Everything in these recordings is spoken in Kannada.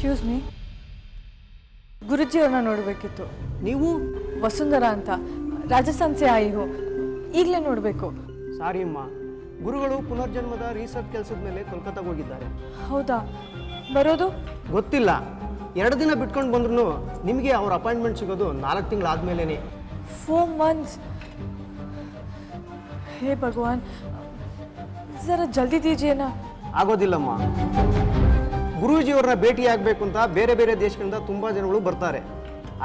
ಎಕ್ಸ್ಕ್ಯೂಸ್ ಮೀ, ಗುರುಜಿ ಅವ್ರನ್ನ ನೋಡಬೇಕಿತ್ತು. ನೀವು? ವಸುಂಧರಾ ಅಂತ, ರಾಜಸ್ಥಾನ್ ಸೆ ಆಯಿ ಹೋ. ಈಗಲೇ ನೋಡಬೇಕು. ಸಾರಿ ಅಮ್ಮ, ಗುರುಗಳು ಪುನರ್ಜನ್ಮದ ರಿಸರ್ಚ್ ಕೆಲಸದ ಮೇಲೆ ಕೋಲ್ಕತ್ತಾಗೆ ಹೋಗಿದ್ದಾರೆ. ಹೌದಾ? ಬರೋದು ಗೊತ್ತಿಲ್ಲ. 2 ದಿನ ಬಿಟ್ಕೊಂಡು ಬಂದ್ರು ನಿಮಗೆ ಅವ್ರ ಅಪಾಯಿಂಟ್ಮೆಂಟ್ ಸಿಗೋದು 4 ತಿಂಗಳಾದ್ಮೇಲೆ. 4 months. हे भगवान, जरा जल्दी दीजिए ना. ಆಗೋದಿಲ್ಲಮ್ಮ. ಗುರೂಜಿಯವ್ರನ್ನ ಭೇಟಿ ಆಗಬೇಕು ಅಂತ ಬೇರೆ ಬೇರೆ ದೇಶಗಳಿಂದ ತುಂಬ ಜನಗಳು ಬರ್ತಾರೆ.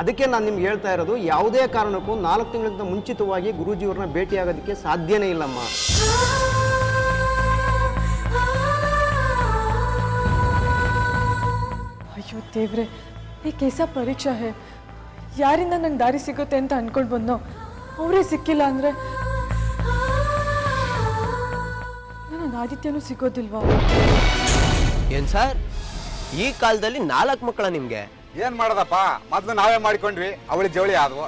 ಅದಕ್ಕೆ ನಾನು ನಿಮ್ಗೆ ಹೇಳ್ತಾ ಇರೋದು, ಯಾವುದೇ ಕಾರಣಕ್ಕೂ 4 ತಿಂಗಳಿಂದ ಮುಂಚಿತವಾಗಿ ಗುರೂಜಿಯವ್ರನ್ನ ಭೇಟಿ ಆಗೋದಕ್ಕೆ ಸಾಧ್ಯನೇ ಇಲ್ಲಮ್ಮ. ಅಯ್ಯೋ ದೇವ್ರೆ, ಈ ಕೇಸ ಪರೀಕ್ಷಾ ಹೇ. ಯಾರಿಂದ ನಂಗೆ ದಾರಿ ಸಿಗುತ್ತೆ ಅಂತ ಅನ್ಕೊಂಡು ಬಂದೋ, ಅವರೇ ಸಿಕ್ಕಿಲ್ಲ ಅಂದರೆ ನನಗೆ ಆದಿತ್ಯನೂ ಸಿಗೋದಿಲ್ವಾ? ಏನ್ ಸರ್, ಈ ಕಾಲದಲ್ಲಿ 4 ಮಕ್ಕಳ ನಿಮ್ಗೆ? ಏನ್ ಮಾಡೋದಪ್ಪ, ಮೊದ್ಲು ನಾವೇ ಮಾಡಿಕೊಂಡ್ವಿ, ಅವಳಿ ಜವಳಿ ಆದ್ವು.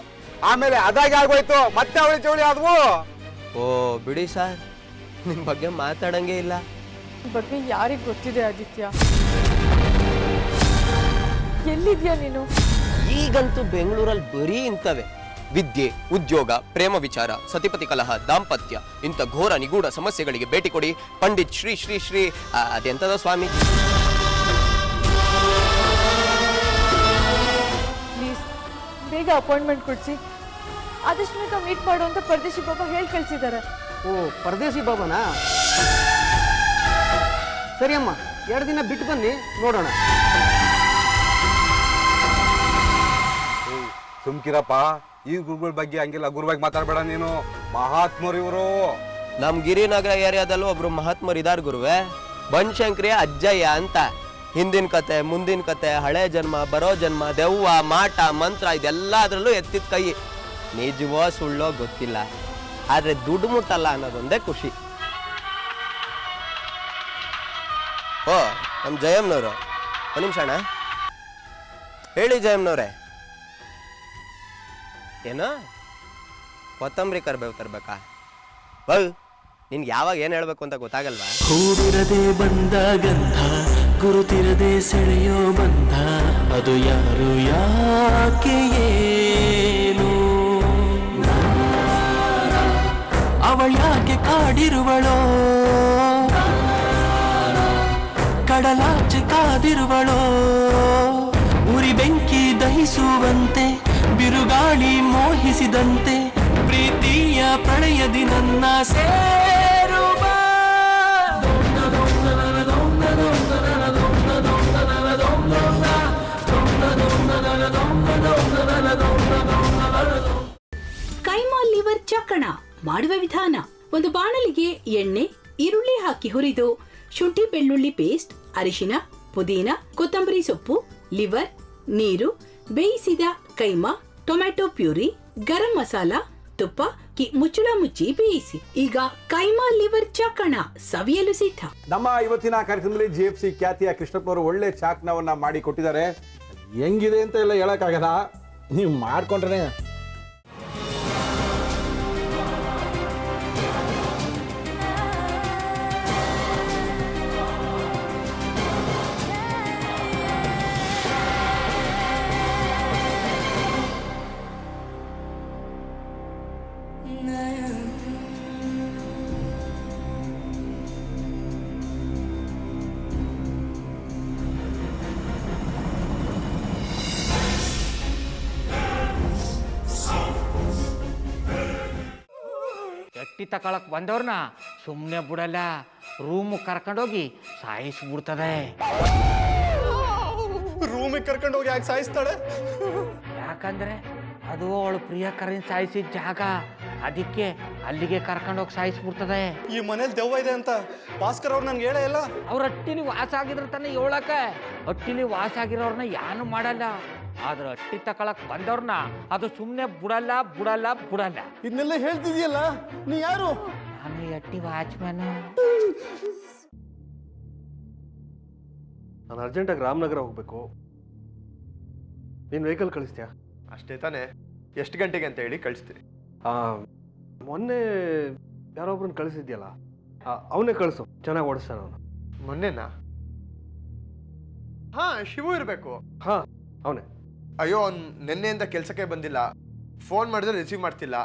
ಆಮೇಲೆ ಅದಾಗಿ ಆಗೋಯ್ತು, ಮತ್ತೆ ಅವಳಿ ಜವಳಿ ಆದ್ವು. ಓ ಬಿಡಿ ಸರ್, ನಿಮ್ ಬಗ್ಗೆ ಮಾತಾಡಂಗೆ ಇಲ್ಲ. ಈ ಬಗ್ಗೆ ಯಾರಿಗೆ ಗೊತ್ತಿದೆ ಆದಿತ್ಯ? ಎಲ್ಲಿದ್ಯಾ ನೀನು? ಈಗಂತೂ ಬೆಂಗಳೂರಲ್ಲಿ ಬರೀ ಇಂಥವೆ ವಿದ್ಯೆ, ಉದ್ಯೋಗ, ಪ್ರೇಮ ವಿಚಾರ, ಸತಿಪತಿ ಕಲಹ, ದಾಂಪತ್ಯ, ಇಂಥ ಘೋರ ನಿಗೂಢ ಸಮಸ್ಯೆಗಳಿಗೆ ಭೇಟಿ ಕೊಡಿ ಪಂಡಿತ್ ಶ್ರೀ ಶ್ರೀ ಶ್ರೀ ಅದೆಂತದ ಸ್ವಾಮಿ. ಪ್ಲೀಸ್ ಬೇಗ ಅಪಾಯಿಂಟ್ಮೆಂಟ್ ಕೊಡಿಸಿ. ಆದಷ್ಟು ಬೇಗ ಮೀಟ್ ಮಾಡು ಅಂತ ಪರದೇಶಿ ಬಾಬಾ ಹೇಳಿ ಕಳಿಸಿದ್ದಾರೆ. ಓ, ಪರದೇಶಿ ಬಾಬಾನಾ? ಸರಿ ಅಮ್ಮ, 2 ದಿನ ಬಿಟ್ಟು ಬನ್ನಿ, ನೋಡೋಣ. ಸುಮ್ಕಿರಪ್ಪ, ಈ ಗುರುಗಳ ಬಗ್ಗೆ ಹಂಗಿಲ್ಲ, ಗುರುವಾಗಿ ಮಾತಾಡಬೇಡ ನೀನು. ಮಹಾತ್ಮರು ಇವರು. ನಮ್ ಗಿರಿನಗರ ಏರಿಯಾದಲ್ಲೂ ಒಬ್ರು ಮಹಾತ್ಮರು ಇದಾರ್ ಗುರುವೆ, ಬನಶಂಕರಿ ಅಜ್ಜಯ್ಯ ಅಂತ. ಹಿಂದಿನ ಕತೆ, ಮುಂದಿನ ಕತೆ, ಹಳೆ ಜನ್ಮ, ಬರೋ ಜನ್ಮ, ದೆವ್ವ, ಮಾಟ, ಮಂತ್ರ ಇದೆಲ್ಲದರಲ್ಲೂ ಎತ್ತಿದ ಕೈ. ನಿಜವೋ ಸುಳ್ಳೋ ಗೊತ್ತಿಲ್ಲ, ಆದ್ರೆ ದುಡ್ಡು ಮುಟ್ಟಲ್ಲ ಅನ್ನೋದೊಂದೇ ಖುಷಿ. ಓ, ನಮ್ ಜಯಮ್ನವರು, ಒಂದು ನಿಮಿಷ ಅಣ್ಣ. ಹೇಳಿ ಜಯಮ್ನವ್ರೆ. ಏನೋ ಕೊತ್ತಂಬರಿ ಕರ್ಬೇವು ತರ್ಬೇಕಾ? ಬಲ್ ನಿನ್ಗೆ ಯಾವಾಗ ಏನು ಹೇಳ್ಬೇಕು ಅಂತ ಗೊತ್ತಾಗಲ್ವಾ? ಹೂವಿರದೆ ಬಂದ ಗಂಧ, ಗುರುತಿರದೆ ಸೆಳೆಯೋ ಬಂಧ, ಅದು ಯಾರು ಯಾಕೆ ಏನು? ಅವಳ್ಯಾಕೆ ಕಾಡಿರುವಳೋ, ಕಡಲಾಚೆ ಕಾದಿರುವಳೋ, ಉರಿ ಬೆಂಕಿ ದಹಿಸುವಂತೆ, ಬಿರುಗಾಳಿ ಮೋಹಿಸಿದಂತೆ, ಪ್ರೀತಿಯ ಪ್ರಳಯದಿ ನನ್ನ ಸೇರುವ. ಕೈಮಾ ಲಿವರ್ ಚಕ್ಕಣ ಮಾಡುವ ವಿಧಾನ: ಒಂದು ಬಾಣಲಿಗೆ ಎಣ್ಣೆ, ಈರುಳ್ಳಿ ಹಾಕಿ ಹುರಿದು, ಶುಂಠಿ ಬೆಳ್ಳುಳ್ಳಿ ಪೇಸ್ಟ್, ಅರಿಶಿನ, ಪುದೀನ, ಕೊತ್ತಂಬರಿ ಸೊಪ್ಪು, ಲಿವರ್, ನೀರು, ಬೇಯಿಸಿದ ಕೈಮಾ, ಟೊಮ್ಯಾಟೊ ಪ್ಯೂರಿ, ಗರಂ ಮಸಾಲ, ತುಪ್ಪ ಮುಚ್ಚಳ ಮುಚ್ಚಿ ಬೇಯಿಸಿ. ಈಗ ಕೈಮಾ ಲಿವರ್ ಚಾಕಣ ಸವಿಯಲು ಸಿದ್ಧ. ನಮ್ಮ ಇವತ್ತಿನ ಕಾರ್ಯಕ್ರಮದಲ್ಲಿ GFC ಖ್ಯಾತಿಯ ಕೃಷ್ಣಪ್ಪನವರು ಒಳ್ಳೆ ಚಾಕ್ನವನ್ನ ಮಾಡಿ ಕೊಟ್ಟಿದ್ದಾರೆ. ಹೆಂಗಿದೆ ಅಂತ ಎಲ್ಲ ಹೇಳಕ್ಕಾಗಲ್ಲ, ನೀವು ಮಾಡ್ಕೊಂಡ್ರೆ. ಎಟ್ಟಿ ತಕೊಳಕ್ ಬಂದವ್ರನ್ನ ಸುಮ್ಮನೆ ಬಿಡಲ್ಲ, ರೂಮ್ ಕರ್ಕೊಂಡೋಗಿ ಸಾಯಿಸ್ಬಿಡ್ತದೆ. ರೂಮಿಗೆ ಕರ್ಕೊಂಡು ಹೋಗಿ ಯಾಕೆ ಸಾಯಿಸ್ತಾಳೆ? ಯಾಕಂದ್ರೆ ಅದು ಅವಳು ಪ್ರಿಯಕರನ್ ಸಾಯಿಸಿದ ಜಾಗ, ಅದಕ್ಕೆ ಅಲ್ಲಿಗೆ ಕರ್ಕೊಂಡೋಗಿ ಸಾಯಿಸ್ಬಿಡ್ತದೆ. ಈ ಮನೇಲಿ ದೆವ್ವ ಇದೆ ಅಂತ ಭಾಸ್ಕರ್ ಅವ್ರು ನನ್ಗೆ ಹೇಳೇ ಇಲ್ಲ. ಅವ್ರ ಹಟ್ಟಿಲಿ ವಾಸ ಆಗಿದ್ರೆ ತಾನೆ ಹೇಳಕ. ಹಟ್ಟಿಲಿ ವಾಸ ಆಗಿರೋರ್ನ ಏನು ಮಾಡಲ್ಲ, ಆದ್ರೆ ಹಟ್ಟಿ ತಕೊಳಕ್ ಬಂದವ್ರನ್ನ ಅದು ಸುಮ್ಮನೆ ಬಿಡಲ್ಲ ಬಿಡಲ್ಲ ಬಿಡಲ್ಲ. ಇದನ್ನೆಲ್ಲ ಹೇಳ್ತಿದ್ಯಲ್ಲ, ನೀ ಯಾರು? ನಾನು ಹಟ್ಟಿ ವಾಚ್ಮ್ಯಾನು. ನಾನು ಅರ್ಜೆಂಟಾಗಿ ರಾಮನಗರ ಹೋಗ್ಬೇಕು. ನೀನು ವೆಹಿಕಲ್ ಕಳಿಸ್ತೀಯಾ? ಅಷ್ಟೇ ತಾನೆ, ಎಷ್ಟು ಗಂಟೆಗೆ ಅಂತ ಹೇಳಿ ಕಳಿಸ್ತೀನಿ. ಮೊನ್ನೆ ಯಾರೊಬ್ರನ್ನ ಕಳಿಸಿದ್ಯಲ್ಲ, ಅವನೇ ಕಳಿಸು, ಚೆನ್ನಾಗಿ ಓಡಿಸ್ತಾನೆ ಅವನು. ಮೊನ್ನೆನಾ? ಹಾ ಶಿವು ಇರಬೇಕು. ಹಾಂ ಅವನೇ. ಅಯ್ಯೋ ಅವ್ನು ನಿನ್ನೆಯಿಂದ ಕೆಲಸಕ್ಕೆ ಬಂದಿಲ್ಲ. ಫೋನ್ ಮಾಡಿದ್ರೆ ರಿಸೀವ್ ಮಾಡ್ತಿಲ್ಲ.